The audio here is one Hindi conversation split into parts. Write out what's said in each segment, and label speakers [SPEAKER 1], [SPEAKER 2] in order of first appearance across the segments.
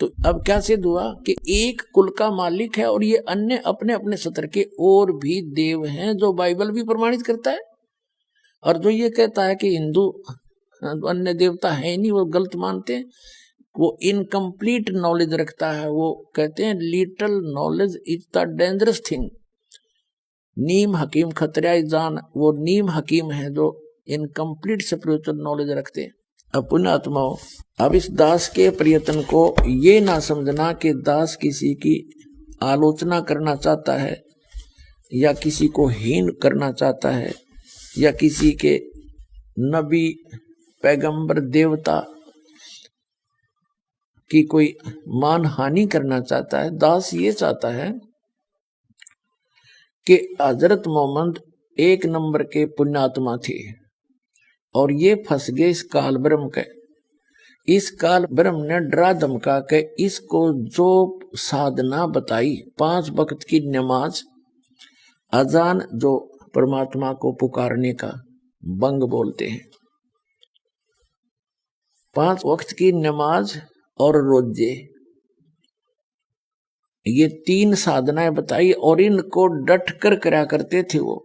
[SPEAKER 1] तो अब क्या सिद्ध हुआ कि एक कुल का मालिक है और ये अन्य अपने अपने सत्र के और भी देव हैं, जो बाइबल भी प्रमाणित करता है। और जो ये कहता है कि हिंदू अन्य देवता है नहीं, वो गलत मानते हैं, वो इनकम्प्लीट नॉलेज रखता है। वो कहते हैं little knowledge is the dangerous thing. नीम हकीम खतरा जान, वो नीम हकीम है जो इनकम्प्लीट स्पिरिचुअल नॉलेज रखते हैं। अब पुण्यात्माओं, अब इस दास के प्रयत्न को ये ना समझना कि दास किसी की आलोचना करना चाहता है या किसी को हीन करना चाहता है या किसी के नबी पैगंबर देवता की कोई मान हानि करना चाहता है। दास ये चाहता है कि हजरत मोहम्मद एक नंबर के पुण्यात्मा थे और ये फंस गए इस काल ब्रह्म के। इस काल ब्रह्म ने डरा धमका के इसको जो साधना बताई, 5 वक्त की नमाज, अजान जो परमात्मा को पुकारने का बंग बोलते हैं, 5 वक्त की नमाज और रोजे, ये 3 साधनाएं बताई और इनको डट कर करा करते थे वो।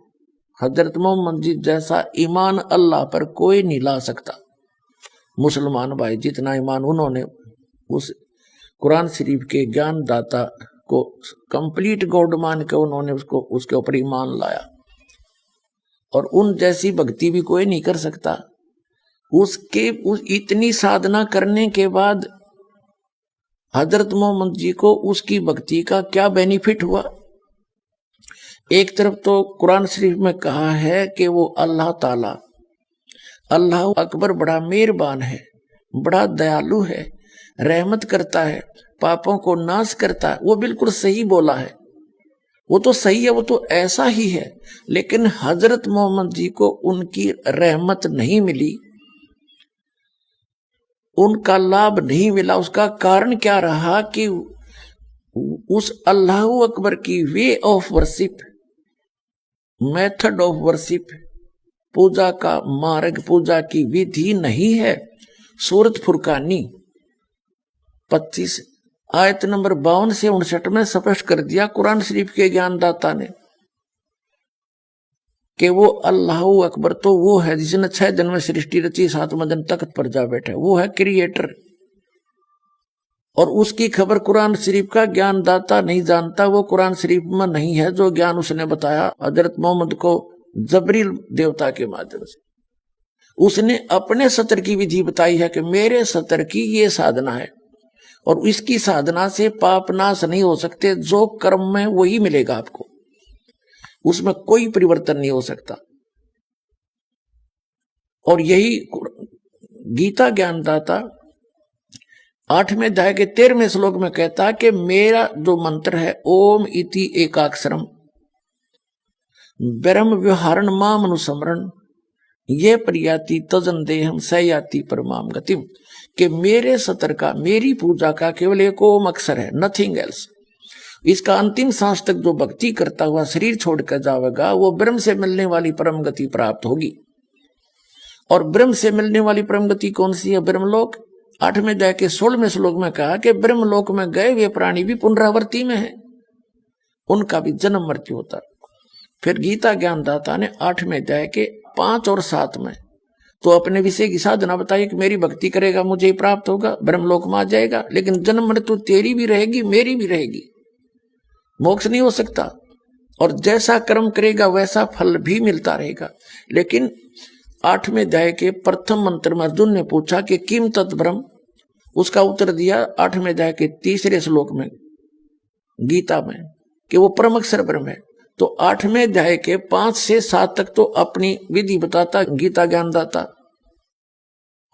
[SPEAKER 1] हजरत मोहम्मद जी जैसा ईमान अल्लाह पर कोई नहीं ला सकता। मुसलमान भाई जितना ईमान उन्होंने उस कुरान शरीफ के ज्ञान दाता को कंप्लीट गॉड मान के उन्होंने उसको उसके ऊपर ईमान लाया, और उन जैसी भक्ति भी कोई नहीं कर सकता। उस इतनी साधना करने के बाद हजरत मोहम्मद जी को उसकी भक्ति का क्या बेनिफिट हुआ? एक तरफ तो कुरान शरीफ में कहा है कि वो अल्लाह ताला, अल्लाह अकबर बड़ा मेहरबान है, बड़ा दयालु है, रहमत करता है, पापों को नाश करता है। वो बिल्कुल सही बोला है, वो तो सही है, वो तो ऐसा ही है। लेकिन हजरत मोहम्मद जी को उनकी रहमत नहीं मिली, उनका लाभ नहीं मिला। उसका कारण क्या रहा कि उस अल्लाह अकबर की way of worship, method of worship, पूजा का मार्ग, पूजा की विधि नहीं है। सूरत फुरकानी 25 आयत नंबर 52 से 59 में स्पष्ट कर दिया कुरान शरीफ के ज्ञानदाता ने कि वो अल्लाह अकबर तो वो है जिसने 6 दिन में सृष्टि रची, 7वें दिन तख्त पर जा बैठे, वो है क्रिएटर। और उसकी खबर कुरान शरीफ का ज्ञानदाता नहीं जानता, वो कुरान शरीफ में नहीं है जो ज्ञान उसने बताया हजरत मोहम्मद को जबरील देवता के माध्यम से। उसने अपने सत्र की विधि बताई है कि मेरे सत्र की ये साधना है और इसकी साधना से पाप नाश नहीं हो सकते, जो कर्म में वही मिलेगा आपको, उसमें कोई परिवर्तन नहीं हो सकता। और यही गीता ज्ञानदाता 8वें अध्याय के 13वें श्लोक में कहता है कि मेरा जो मंत्र है ओम इति एकाक्षरम ब्रह्म व्यवहारण माम अनुस्मरण ये प्रयाति तजन देहम सयाति परमाम गतिम, कि मेरे सत्र का, मेरी पूजा का केवल एक ओम अक्षर है, नथिंग एल्स। इसका अंतिम सांस तक जो भक्ति करता हुआ शरीर छोड़कर जाएगा वो ब्रह्म से मिलने वाली परम गति प्राप्त होगी। और ब्रह्म से मिलने वाली परम गति कौन सी है? ब्रह्मलोक। 8वें अध्याय के 16वें श्लोक में कहा कि ब्रह्मलोक में गए वे प्राणी भी पुनरावृत्ति में है, उनका भी जन्म मृत्यु होता है। फिर गीता ज्ञानदाता ने 8वें अध्याय के 5 और 7 में तो अपने विषय की साधना बताई कि मेरी भक्ति करेगा मुझे ही प्राप्त होगा, ब्रह्मलोक में आ जाएगा, लेकिन जन्म मृत्यु तेरी भी रहेगी मेरी भी रहेगी, मोक्ष नहीं हो सकता। और जैसा कर्म करेगा वैसा फल भी मिलता रहेगा। लेकिन 8वें अध्याय के प्रथम मंत्र में अर्जुन ने पूछा कि किम तत् ब्रह्म, उसका उत्तर दिया 8वें अध्याय के 3रे श्लोक में गीता में कि वो परम अक्षर ब्रह्म है। तो 8वें अध्याय के 5 से 7 तक तो अपनी विधि बताता गीता ज्ञानदाता,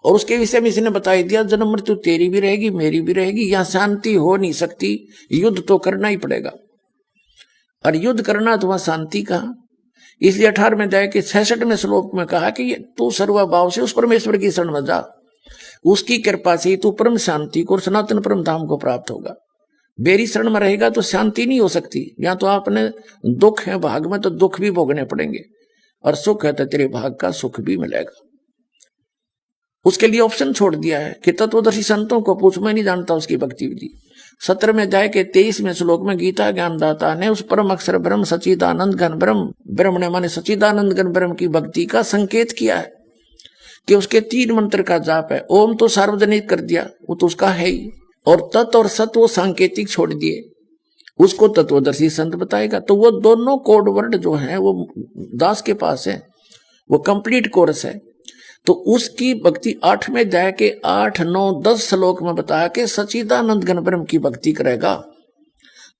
[SPEAKER 1] और उसके विषय में इसने बता दिया जन्म मृत्यु तेरी भी रहेगी मेरी भी रहेगी, यहां शांति हो नहीं सकती, युद्ध तो करना ही पड़ेगा। और युद्ध करना तो वहां शांति कहां? इसलिए 18वें अध्याय के 66वें श्लोक में कहा कि तू सर्वभाव से उस परमेश्वर की शरण में जा, उसकी कृपा से तू परम शांति को और सनातन परम धाम को प्राप्त होगा। बेरी शरण में रहेगा तो शांति नहीं हो सकती। यहाँ तो आपने दुख है भाग में तो दुख भी भोगने पड़ेंगे, और सुख है तो तेरे भाग का सुख भी मिलेगा। उसके लिए ऑप्शन छोड़ दिया है कि तत्वदर्शी संतों को पूछ, मैं नहीं जानता उसकी भक्ति विधि। 17 में जाए के 23वें श्लोक में गीता ज्ञानदाता ने उस परम अक्षर ब्रह्म सच्चिदानंद घन ब्रह्म, ब्रह्म ने माने सच्चिदानंद घन ब्रह्म की भक्ति का संकेत किया है कि उसके 3 मंत्र का जाप है। ओम तो सार्वजनिक कर दिया, वो तो उसका है ही, और तत् और सत वो सांकेतिक छोड़ दिए, उसको तत्वदर्शी संत बताएगा। तो वो दोनों कोड वर्ड जो है वो दास के पास है, वो कंप्लीट कोर्स है। तो उसकी भक्ति 8 में जाए के 8, 9, 10 श्लोक में बताया कि सच्चिदानंद घन ब्रह्म की भक्ति करेगा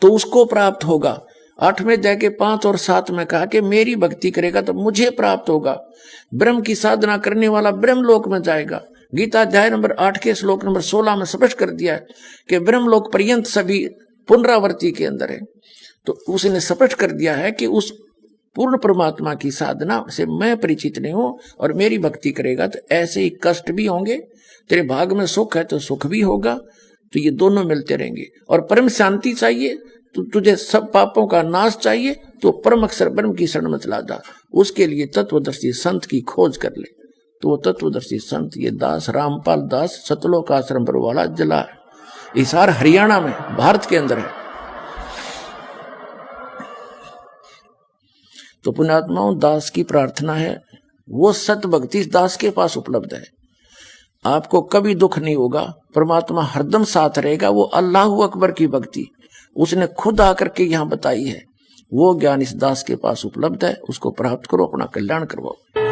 [SPEAKER 1] तो उसको प्राप्त होगा। 8 में जाए के 5 और 7 में कहा कि मेरी भक्ति करेगा तो मुझे प्राप्त होगा। ब्रह्म की साधना करने वाला ब्रह्म लोक में जाएगा। गीता अध्याय नंबर 8 के श्लोक नंबर 16 में स्पष्ट कर दिया है कि ब्रह्म लोक पर्यंत सभी पुनरावृत्ति के अंदर है। तो उसने स्पष्ट कर दिया है कि उस पूर्ण परमात्मा की साधना से मैं परिचित नहीं हूं और मेरी भक्ति करेगा तो ऐसे ही कष्ट भी होंगे, तेरे भाग में सुख है तो सुख भी होगा, तो ये दोनों मिलते रहेंगे। और परम शांति चाहिए तो तुझे सब पापों का नाश चाहिए तो परम अक्षर ब्रह्म की शरण में चला जा, उसके लिए तत्वदर्शी संत की खोज कर ले। तो वो तत्वदर्शी संत ये दास रामपाल दास सतलोक आश्रम पर वाला जिला है, हिसार हरियाणा में भारत के अंदर है। तो पुण्यात्माओं दास की प्रार्थना है, वो सत भक्ति दास के पास उपलब्ध है, आपको कभी दुख नहीं होगा, परमात्मा हरदम साथ रहेगा। वो अल्लाह अकबर की भक्ति उसने खुद आकर के यहाँ बताई है, वो ज्ञान इस दास के पास उपलब्ध है, उसको प्राप्त करो, अपना कल्याण करवाओ।